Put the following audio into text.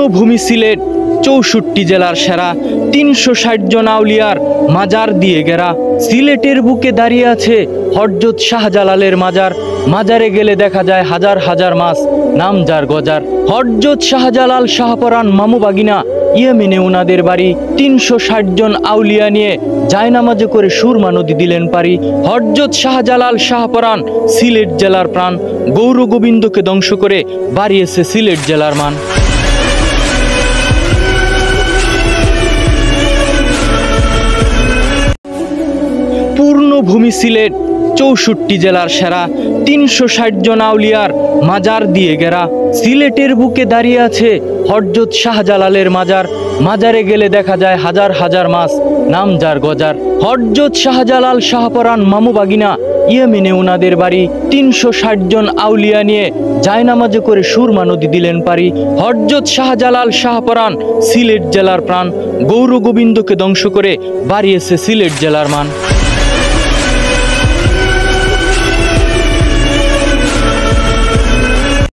পূর্ণভূমি সিলেট ৬৪ জেলার সেরা ৩৬০ জন আউলিয়ার মাজার দিয়ে ঘেরা। সিলেটের বুকে দাঁড়িয়ে আছে হযরত শাহজালালের মাজার। মাজারে গেলে দেখা যায় হাজার হাজার মাছ, নাম যার গজার। হযরত শাহজালাল শাহপরান মামু বাগিনা ইয়েমেনে উনাদের বাড়ি। ৩৬০ জন আউলিয়া নিয়ে জায়নামাজে করে সুরমা নদী দিলেন পারি। হযরত শাহজালাল শাহপরান সিলেট জেলার প্রাণ, গৌর গোবিন্দকে ধ্বংস করে বাড়িয়েছে সিলেট জেলার মান। পূর্ণভূমি সিলেট ৬৪ জেলার সেরা ৩৬০ জন আউলিয়ার মাজার দিয়ে ঘেরা। সিলেটের বুকে দাঁড়িয়ে আছে হযরত শাহজালালের মাজার। মাজারে গেলে দেখা যায় হাজার হাজার মাছ, নাম যার গজার। হযরত শাহজালাল শাহপরান মামু বাগিনা ইয়েমেনে উনাদের বাড়ি। ৩৬০ জন আউলিয়া নিয়ে জায়নামাজে করে সুরমা নদী দিলেন পারি। হযরত শাহজালাল শাহপরান সিলেট জেলার প্রাণ, গৌর গোবিন্দকে ধ্বংস করে বাড়িয়েছে সিলেট জেলার মান।